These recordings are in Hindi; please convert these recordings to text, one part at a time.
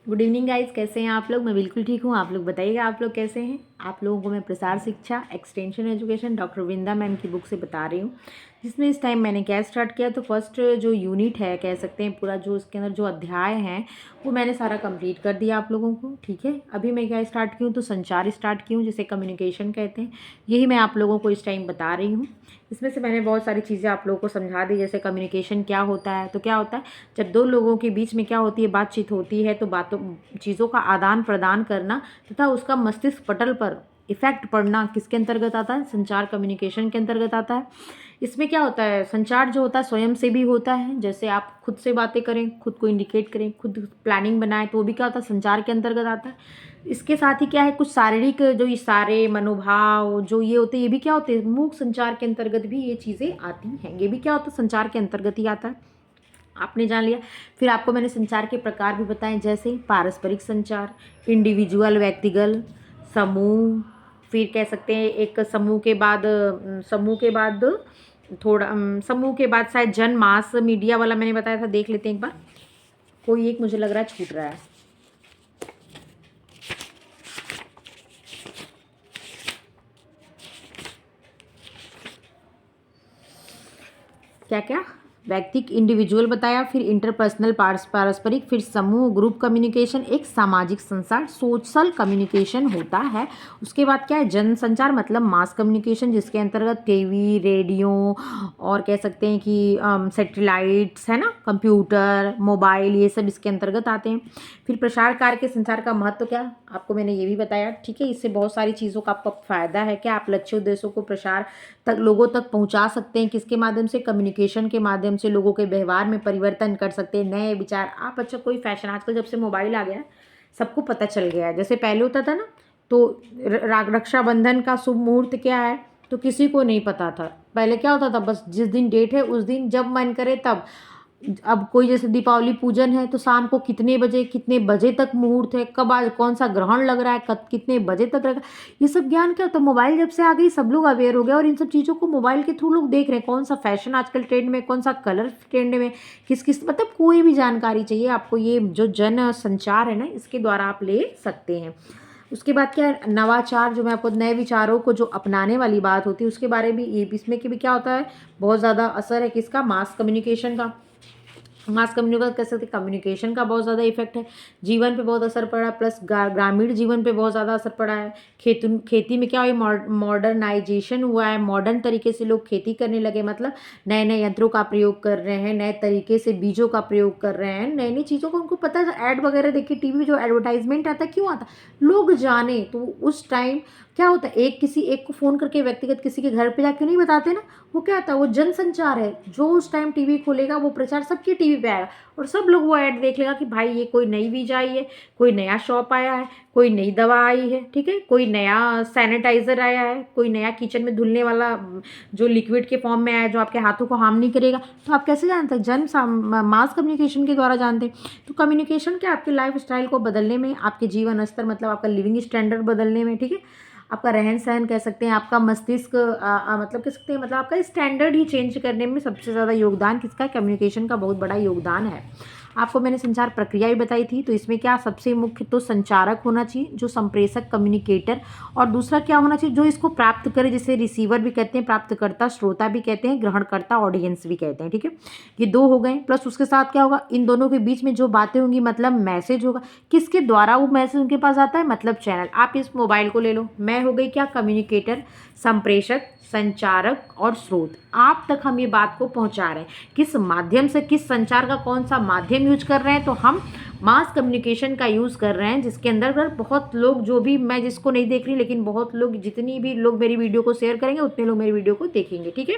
गुड इवनिंग गाइस, कैसे हैं आप लोग। मैं बिल्कुल ठीक हूँ। आप लोग बताइएगा, आप लोग कैसे हैं। आप लोगों को मैं प्रसार शिक्षा एक्सटेंशन एजुकेशन डॉक्टर वृंदा मैम की बुक से बता रही हूँ, जिसमें इस टाइम मैंने क्या स्टार्ट किया। तो फर्स्ट जो यूनिट है, कह सकते हैं पूरा जो उसके अंदर जो अध्याय हैं वो मैंने सारा कंप्लीट कर दिया आप लोगों को। ठीक है, अभी मैं क्या स्टार्ट की हूँ, तो संचार स्टार्ट की हूँ, जिसे कम्युनिकेशन कहते हैं। यही मैं आप लोगों को इस टाइम बता रही हूँ। इसमें से मैंने बहुत सारी चीज़ें आप लोगों को समझा दी, जैसे कम्युनिकेशन क्या होता है। तो क्या होता है, जब दो लोगों के बीच में क्या होती है, बातचीत होती है, तो बातों चीज़ों का आदान प्रदान करना तथा उसका मस्तिष्क पटल पर इफेक्ट पड़ना किसके अंतर्गत आता है, संचार कम्युनिकेशन के अंतर्गत आता है। इसमें क्या होता है, संचार जो होता है स्वयं से भी होता है। जैसे आप खुद से बातें करें, खुद को इंडिकेट करें, खुद प्लानिंग बनाएं, तो वो भी क्या होता है, संचार के अंतर्गत आता है। इसके साथ ही क्या है, कुछ शारीरिक जो इशारे, मनोभाव जो ये होते हैं, ये भी क्या होते हैं, मूक संचार के अंतर्गत भी ये चीज़ें आती हैं। ये भी क्या होता है, संचार के अंतर्गत ही आता है। आपने जान लिया। फिर आपको मैंने संचार के प्रकार भी बताए, जैसे पारस्परिक संचार, इंडिविजुअल व्यक्तिगत, समूह। फिर कह सकते हैं एक समूह के बाद थोड़ा समूह के बाद शायद जन मास मीडिया वाला मैंने बताया था। देख लेते हैं एक बार, कोई एक मुझे लग रहा है छूट रहा है। क्या क्या, व्यक्तिक इंडिविजुअल बताया, फिर इंटरपर्सनल पारस्परिक, फिर समूह ग्रुप कम्युनिकेशन, एक सामाजिक संचार सोशल कम्युनिकेशन होता है। उसके बाद क्या है, जनसंचार मतलब मास कम्युनिकेशन, जिसके अंतर्गत टीवी, रेडियो और कह सकते हैं कि सैटेलाइट्स है ना, कंप्यूटर, मोबाइल, ये सब इसके अंतर्गत आते हैं। फिर प्रसार कार्य के संचार का महत्व क्या, आपको मैंने ये भी बताया। ठीक है, इससे बहुत सारी चीज़ों का आपको फायदा है। क्या आप लक्ष्य उद्देश्यों को प्रसार तक लोगों तक पहुंचा सकते हैं, किसके माध्यम से, कम्युनिकेशन के माध्यम से। लोगों के व्यवहार में परिवर्तन कर सकते हैं, नए विचार आप। अच्छा, कोई फैशन आजकल जब से मोबाइल आ गया है सबको पता चल गया है। जैसे पहले होता था ना, तो रक्षाबंधन का शुभ मुहूर्त क्या है तो किसी को नहीं पता था। पहले क्या होता था, बस जिस दिन डेट है उस दिन जब मन करे तब। अब कोई जैसे दीपावली पूजन है तो शाम को कितने बजे तक मुहूर्त है, कब आज कौन सा ग्रहण लग रहा है, कब कितने बजे तक रहेगा, ये सब ज्ञान क्या होता है। मोबाइल जब से आ गई सब लोग अवेयर हो गए, और इन सब चीज़ों को मोबाइल के थ्रू लोग देख रहे हैं। कौन सा फैशन आजकल ट्रेंड में, कौन सा कलर ट्रेंड में, किस किस मतलब कोई भी जानकारी चाहिए आपको, ये जो जन संचार है ना, इसके द्वारा आप ले सकते हैं। उसके बाद क्या है, नवाचार, जो मैं आपको नए विचारों को जो अपनाने वाली बात होती है उसके बारे में, ये इसमें के भी क्या होता है, बहुत ज़्यादा असर है किसका, मास कम्युनिकेशन का। मास कम्युनिकेशन कह सकते, कम्युनिकेशन का बहुत ज़्यादा इफेक्ट है, जीवन पे बहुत असर पड़ा, प्लस ग्रामीण जीवन पे बहुत ज़्यादा असर पड़ा है। खेती में क्या हुआ, मॉडर्नाइजेशन हुआ है, मॉडर्न तरीके से लोग खेती करने लगे, मतलब नए नए यंत्रों का प्रयोग कर रहे हैं, नए तरीके से बीजों का प्रयोग कर रहे हैं, नई नई चीज़ों का उनको पता है। ऐड वगैरह देखिए, टीवी जो एडवर्टाइजमेंट आता है, क्यों आता है, लोग जाने। तो उस टाइम क्या होता है, किसी एक को फ़ोन करके व्यक्तिगत किसी के घर पे जाके नहीं बताते ना, वो क्या आता है, वो जनसंचार है। जो उस टाइम टीवी खोलेगा वो प्रचार सबके टीवी पे आएगा, और सब लोग वो ऐड देख लेगा कि भाई ये कोई नई वीज आई है, कोई नया शॉप आया है, कोई नई दवा आई है, ठीक है, कोई नया सैनिटाइजर आया है, कोई नया किचन में धुलने वाला जो लिक्विड के फॉर्म में आया है, जो आपके हाथों को हार्म नहीं करेगा। तो आप कैसे जानते हैं, मास कम्युनिकेशन के द्वारा जानते हैं। तो कम्युनिकेशन क्या, आपके लाइफ स्टाइल को बदलने में, आपके जीवन स्तर मतलब आपका लिविंग स्टैंडर्ड बदलने में, ठीक है, आपका रहन सहन कह सकते हैं, आपका मस्तिष्क मतलब कह सकते हैं, मतलब आपका स्टैंडर्ड ही चेंज करने में सबसे ज़्यादा योगदान किसका, कम्युनिकेशन का बहुत बड़ा योगदान है। आपको मैंने संचार प्रक्रिया भी बताई थी। तो इसमें क्या, सबसे मुख्य तो संचारक होना चाहिए, जो संप्रेषक कम्युनिकेटर, और दूसरा क्या होना चाहिए, जो इसको प्राप्त करे, जिसे रिसीवर भी कहते हैं, प्राप्तकर्ता श्रोता भी कहते हैं, ग्रहणकर्ता ऑडियंस भी कहते हैं। ठीक है, ये दो हो गए। प्लस उसके साथ क्या होगा, इन दोनों के बीच में जो बातें होंगी, मतलब मैसेज होगा, किसके द्वारा वो मैसेज उनके पास आता है, मतलब चैनल। आप इस मोबाइल को ले लो, मैं हो गई क्या, कम्युनिकेटर, संप्रेषक, संचारक और स्रोत। आप तक हम ये बात को पहुंचा रहे हैं, किस माध्यम से, किस संचार का कौन सा माध्यम यूज कर रहे हैं, तो हम मास कम्युनिकेशन का यूज़ कर रहे हैं, जिसके अंदर बहुत लोग, जो भी मैं जिसको नहीं देख रही, लेकिन बहुत लोग, जितनी भी लोग मेरी वीडियो को शेयर करेंगे उतने लोग मेरी वीडियो को देखेंगे। ठीक है,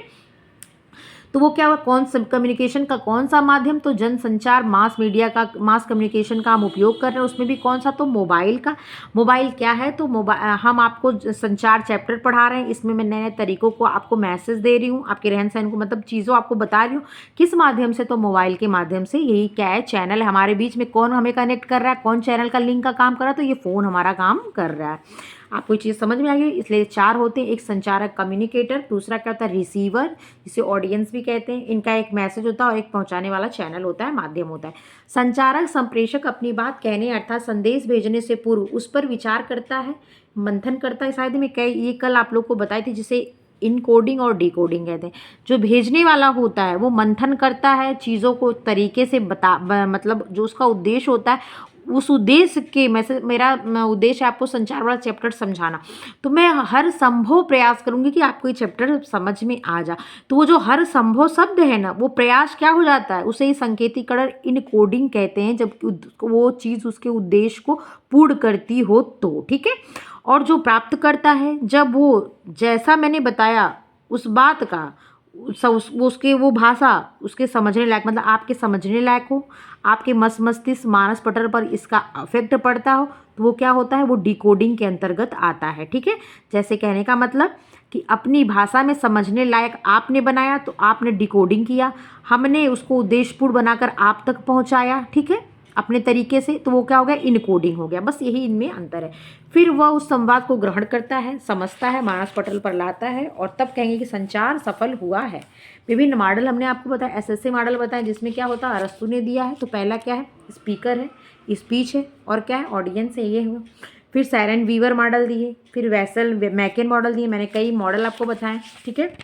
तो वो क्या हुआ, कौन सा कम्युनिकेशन का कौन सा माध्यम, तो जनसंचार, मास मीडिया का, मास कम्युनिकेशन का हम उपयोग कर रहे हैं। उसमें भी कौन सा, तो मोबाइल का। मोबाइल क्या है, तो हम आपको संचार चैप्टर पढ़ा रहे हैं, इसमें मैं नए नए तरीकों को आपको मैसेज दे रही हूँ, आपके रहन सहन को, मतलब चीज़ों आपको बता रही हूँ, किस माध्यम से, तो मोबाइल के माध्यम से। यही क्या है, चैनल है हमारे बीच में, कौन हमें कनेक्ट कर रहा है, कौन चैनल का लिंक का काम कर रहा है, तो ये फ़ोन हमारा काम कर रहा है। आपको ये चीज़ समझ में आ गई। इसलिए 4 होते हैं, एक संचारक कम्युनिकेटर, दूसरा क्या होता है रिसीवर जिसे ऑडियंस भी कहते हैं, इनका एक मैसेज होता है और एक पहुंचाने वाला चैनल होता है, माध्यम होता है। संचारक संप्रेषक अपनी बात कहने अर्थात संदेश भेजने से पूर्व उस पर विचार करता है, मंथन करता है। शायद मैं ये कल आप लोग को बताई थी, जिसे इनकोडिंग और डिकोडिंग कहते हैं। जो भेजने वाला होता है वो मंथन करता है, चीज़ों को तरीके से मतलब जो उसका उद्देश्य होता है उस उद्देश्य के मेरा उद्देश्य है आपको संचार वाला चैप्टर समझाना, तो मैं हर संभव प्रयास करूंगी कि आपको ये चैप्टर समझ में आ जा। तो वो जो हर संभव शब्द है ना, वो प्रयास क्या हो जाता है, उसे ही संकेतीकरण इनकोडिंग कहते हैं, जब वो चीज़ उसके उद्देश्य को पूर्ण करती हो तो, ठीक है। और जो प्राप्त करता है, जब वो जैसा मैंने बताया उस बात का उसके वो भाषा उसके समझने लायक, मतलब आपके समझने लायक हो, आपके मस्तिष्क मानस पटल पर इसका इफेक्ट पड़ता हो, तो वो क्या होता है, वो डिकोडिंग के अंतर्गत आता है, ठीक है। जैसे कहने का मतलब कि अपनी भाषा में समझने लायक आपने बनाया तो आपने डिकोडिंग किया, हमने उसको उद्देश्यपूर्ण बनाकर आप तक पहुंचाया, ठीक है, अपने तरीके से, तो वो क्या हो गया, इनकोडिंग हो गया। बस यही इनमें अंतर है। फिर वह उस संवाद को ग्रहण करता है, समझता है, मानस पटल पर लाता है और तब कहेंगे कि संचार सफल हुआ है। विभिन्न मॉडल हमने आपको बताया, एसएससी मॉडल बताया, जिसमें क्या होता है, अरस्तु ने दिया है। तो पहला क्या है, स्पीकर है, स्पीच है, और क्या है, ऑडियंस है, ये हुआ। फिर सैरन वीवर मॉडल दिए, फिर वेसल मैकन मॉडल दिए, मैंने कई मॉडल आपको बताएं, ठीक है।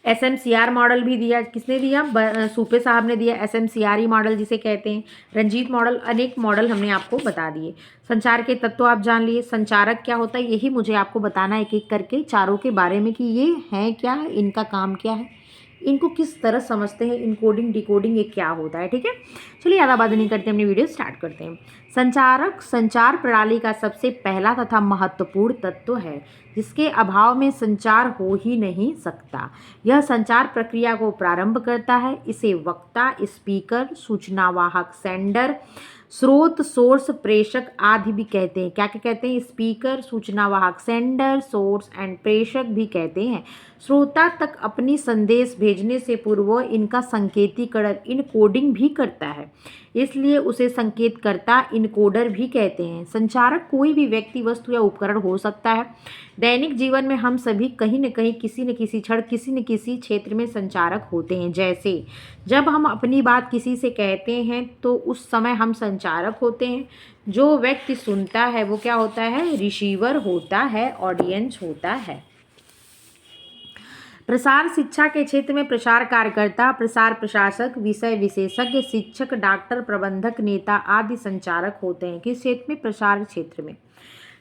एसएमसीआर मॉडल भी दिया, किसने दिया, सूपे साहब ने दिया, एसएमसीआरई मॉडल जिसे कहते हैं, रंजीत मॉडल, अनेक मॉडल हमने आपको बता दिए। संचार के तत्व आप जान लिए, संचारक क्या होता है यही मुझे आपको बताना है एक एक करके चारों के बारे में, कि ये हैं क्या, इनका काम क्या है, इनको किस तरह समझते हैं, इनकोडिंग डिकोडिंग ये क्या होता है, ठीक है। चलिए ज़्यादा बात नहीं करते, अपनी वीडियो स्टार्ट करते हैं। संचारक संचार प्रणाली का सबसे पहला तथा महत्वपूर्ण तत्व है, जिसके अभाव में संचार हो ही नहीं सकता। यह संचार प्रक्रिया को प्रारंभ करता है। इसे वक्ता, स्पीकर, सूचनावाहक सेंडर, स्रोत सोर्स प्रेषक आदि भी कहते हैं। क्या क्या कहते हैं, स्पीकर, सूचनावाहक सेंडर, सोर्स एंड प्रेषक भी कहते हैं। श्रोता तक अपनी संदेश भेजने से पूर्व इनका संकेतीकरण इनकोडिंग भी करता है, इसलिए उसे संकेतकर्ता इनकोडर भी कहते हैं। संचारक कोई भी व्यक्ति, वस्तु या उपकरण हो सकता है। दैनिक जीवन में हम सभी कहीं न कहीं, किसी न किसी क्षण, किसी न किसी क्षेत्र में संचारक होते हैं। जैसे जब हम अपनी बात किसी से कहते हैं तो उस समय हम संचारक होते हैं। जो व्यक्ति सुनता है वो क्या होता है, रिसीवर होता है, ऑडियंस होता है। प्रसार शिक्षा के क्षेत्र में प्रसार कार्यकर्ता, प्रसार प्रशासक, विषय विशेषज्ञ, शिक्षक, डॉक्टर, प्रबंधक, नेता आदि संचारक होते हैं। किस क्षेत्र में, प्रसार क्षेत्र में।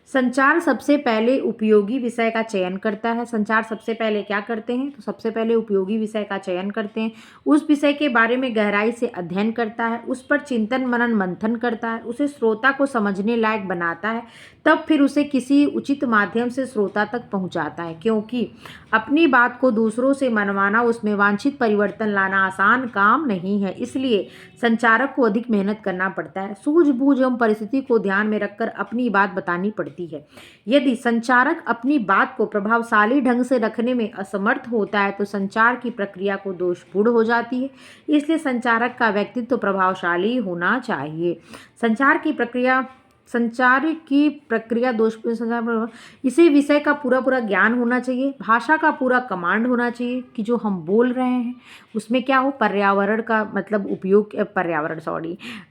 संचार सबसे पहले उपयोगी विषय का चयन करता है। संचार सबसे पहले क्या करते हैं, तो सबसे पहले उपयोगी विषय का चयन करते हैं। उस विषय के बारे में गहराई से अध्ययन करता है, उस पर चिंतन मनन मंथन करता है, उसे श्रोता को समझने लायक बनाता है, तब फिर उसे किसी उचित माध्यम से श्रोता तक पहुंचाता है। क्योंकि अपनी बात को दूसरों से मनवाना, उसमें वांछित परिवर्तन लाना आसान काम नहीं है, इसलिए संचारक को अधिक मेहनत करना पड़ता है। सूझबूझ एवं परिस्थिति को ध्यान में रखकर अपनी बात बतानी पड़ती है। यदि संचारक अपनी बात को प्रभावशाली ढंग से रखने में असमर्थ होता है तो संचार की प्रक्रिया को दोषपूर्ण हो जाती है। इसलिए संचारक का व्यक्तित्व प्रभावशाली होना चाहिए। संचार की प्रक्रिया दोषपूर्ण संचार, इसे विषय का पूरा ज्ञान होना चाहिए, भाषा का पूरा कमांड होना चाहिए कि जो हम बोल रहे हैं उसमें क्या हो, पर्यावरण का मतलब उपयोग,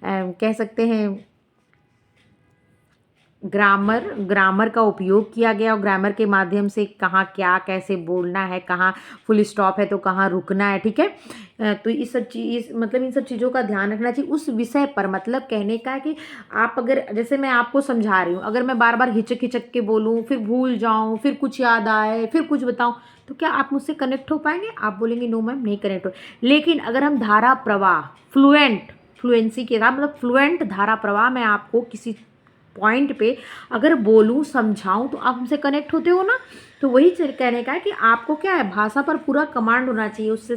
कह सकते हैं ग्रामर का उपयोग किया गया, और ग्रामर के माध्यम से कहाँ क्या कैसे बोलना है, कहाँ फुल स्टॉप है तो कहाँ रुकना है, ठीक है। तो इस सब चीज़ मतलब इन सब चीज़ों का ध्यान रखना चाहिए उस विषय पर। मतलब कहने का है कि आप अगर, जैसे मैं आपको समझा रही हूँ, अगर मैं बार बार हिचक हिचक के बोलूँ, फिर भूल जाऊँ, फिर कुछ याद आए, फिर कुछ बताऊँ, तो क्या आप मुझसे कनेक्ट हो पाएंगे? आप बोलेंगे नो मैम नहीं कनेक्ट हो। लेकिन अगर हम धारा प्रवाह फ्लुएंसी के साथ, मतलब फ्लुएंट धारा प्रवाह में आपको किसी पॉइंट पे अगर बोलूँ, समझाऊँ, तो आप हमसे कनेक्ट होते हो ना। तो वही कहने का है कि आपको क्या है, भाषा पर पूरा कमांड होना चाहिए। उससे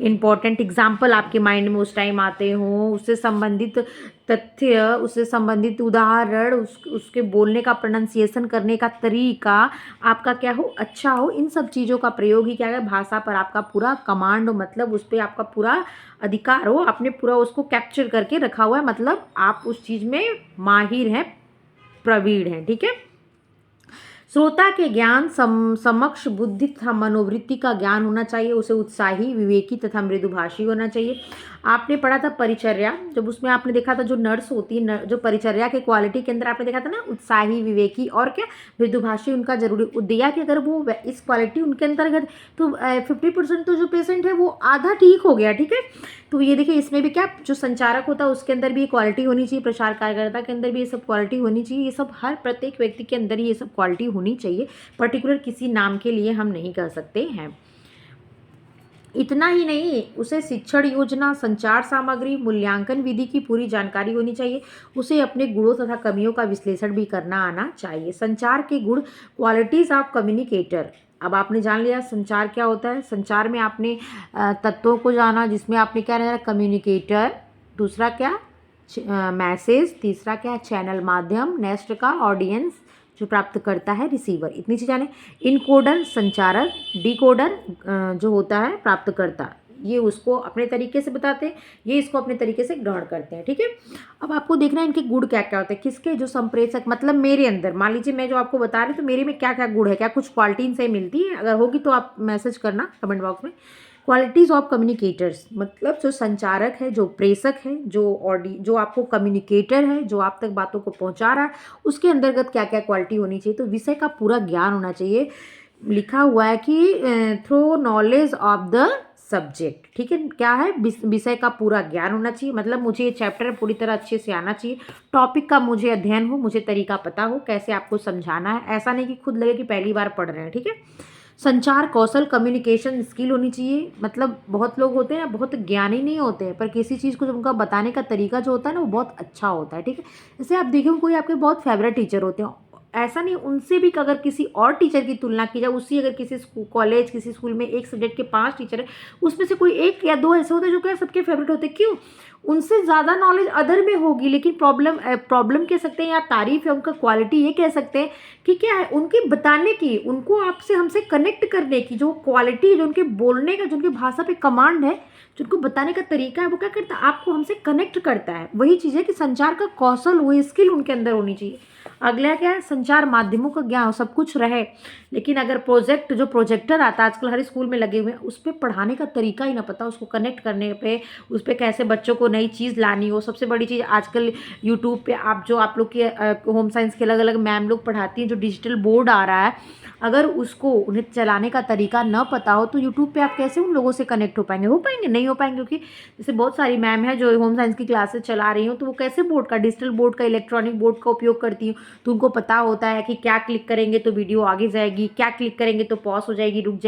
इम्पॉर्टेंट एग्जाम्पल आपके माइंड में उस टाइम आते हों, उससे संबंधित तथ्य, उससे संबंधित उदाहरण, उसके बोलने का प्रोनाउंसिएशन करने का तरीका आपका क्या हो, अच्छा हो। इन सब चीज़ों का प्रयोग ही क्या है, भाषा पर आपका पूरा कमांड हो, मतलब उस पर आपका पूरा अधिकार हो, आपने पूरा उसको कैप्चर करके रखा हुआ है, मतलब आप उस चीज़ में माहिर हैं, प्रवीण हैं, ठीक है। श्रोता के ज्ञान समक्ष बुद्धि तथा मनोवृत्ति का ज्ञान होना चाहिए, उसे उत्साही, विवेकी तथा मृदुभाषी होना चाहिए। आपने पढ़ा था परिचर्या, जब उसमें आपने देखा था जो नर्स होती है, जो परिचर्या के क्वालिटी के अंदर आपने देखा था ना, उत्साही, विवेकी और क्या मृदुभाषी उनका जरूरी उद्देश्य कि अगर वो इस क्वालिटी उनके अंतर्गत तो 50% तो जो पेशेंट है वो आधा ठीक हो गया। ठीक है, तो ये देखिए इसमें भी क्या जो संचारक होता है उसके अंदर भी क्वालिटी होनी चाहिए, प्रचार कार्यकर्ता के अंदर भी ये सब क्वालिटी होनी चाहिए। ये सब हर प्रत्येक व्यक्ति के अंदर ये सब क्वालिटी होनी चाहिए, पर्टिकुलर किसी नाम के लिए हम नहीं कह सकते हैं। इतना ही नहीं, उसे शिक्षण योजना, संचार सामग्री, मूल्यांकन विधि की पूरी जानकारी होनी चाहिए। उसे अपने गुणों तथा कमियों का विश्लेषण भी करना आना चाहिए। संचार के गुण, क्वालिटीज ऑफ कम्युनिकेटर। अब आपने जान लिया संचार क्या होता है। संचार में आपने तत्वों को जाना, जिसमें आपने क्या जाना, कम्युनिकेटर, दूसरा क्या मैसेज, तीसरा क्या चैनल माध्यम, नेक्स्ट का ऑडियंस जो प्राप्त करता है रिसीवर, इतनी चीज़ जाने। इनकोडर संचारक, डिकोडर जो होता है प्राप्तकर्ता, ये उसको अपने तरीके से बताते हैं, ये इसको अपने तरीके से ग्रहण करते हैं। ठीक है, अब आपको देखना है इनके गुण क्या क्या होते हैं, किसके जो संप्रेषक, मतलब मेरे अंदर मान लीजिए मैं जो आपको बता रही हूँ तो मेरे में क्या क्या गुण है, क्या कुछ क्वालिटी इनसे मिलती है, अगर होगी तो आप मैसेज करना कमेंट बॉक्स में। क्वालिटीज़ ऑफ कम्युनिकेटर्स, मतलब जो संचारक है, जो प्रेषक है, जो आपको कम्युनिकेटर है, जो आप तक बातों को पहुंचा रहा है, उसके अंतर्गत क्या क्या क्वालिटी होनी चाहिए। तो विषय का पूरा ज्ञान होना चाहिए। लिखा हुआ है कि through knowledge of the subject. ठीक है, क्या है, विषय का पूरा ज्ञान होना चाहिए, मतलब मुझे ये चैप्टर पूरी तरह अच्छे से आना चाहिए, टॉपिक का मुझे अध्ययन हो, मुझे तरीका पता हो कैसे आपको समझाना है, ऐसा नहीं कि खुद लगे कि पहली बार पढ़ रहे हैं। ठीक है, संचार कौशल, कम्युनिकेशन स्किल होनी चाहिए। मतलब बहुत लोग होते हैं बहुत ज्ञानी नहीं होते हैं, पर किसी चीज़ को जब उनका बताने का तरीका जो होता है ना वो बहुत अच्छा होता है। ठीक है, जैसे आप देखो कोई आपके बहुत फेवरेट टीचर होते हैं, ऐसा नहीं उनसे भी अगर किसी और टीचर की तुलना की जाए, उसी अगर किसी कॉलेज किसी स्कूल में एक सब्जेक्ट के 5 टीचर है, उसमें से कोई एक या दो ऐसे होते हैं जो क्या सबके फेवरेट होते हैं। क्यों? उनसे ज़्यादा नॉलेज अदर में होगी, लेकिन प्रॉब्लम कह सकते हैं या तारीफ है उनका क्वालिटी ये कह सकते हैं कि क्या है उनके बताने की, उनको आपसे हमसे कनेक्ट करने की जो क्वालिटी, जो उनके बोलने का, जो उनकी भाषा पे कमांड है, जो उनको बताने का तरीका है, वो क्या करता है आपको हमसे कनेक्ट करता है। वही चीज़ है कि संचार का कौशल, वो स्किल उनके अंदर होनी चाहिए। अगला क्या है, संचार माध्यमों का ज्ञान, सब कुछ रहे लेकिन अगर जो प्रोजेक्टर आता है आजकल हर स्कूल में लगे हुए हैं, उस पर पढ़ाने का तरीका ही ना पता, उसको कनेक्ट करने पे, उस पर कैसे बच्चों को नई चीज़ लानी हो। सबसे बड़ी चीज़ आजकल यूट्यूब पे आप लोग के होम साइंस के अलग अलग मैम लोग पढ़ाती हैं, जो डिजिटल बोर्ड आ रहा है, अगर उसको उन्हें चलाने का तरीका न पता हो तो यूट्यूब पे आप कैसे उन लोगों से कनेक्ट हो पाएंगे? नहीं हो पाएंगे, क्योंकि जैसे बहुत सारी मैम है जो होम साइंस की क्लासेस चला रही हो, तो वो कैसे डिजिटल बोर्ड का, इलेक्ट्रॉनिक बोर्ड का उपयोग करती हूँ, तो उनको पता होता है कि क्या क्लिक करेंगे तो वीडियो आगे जाएगी, क्या क्लिक करेंगे तो पॉज हो जाएगी, रुक जाएगी।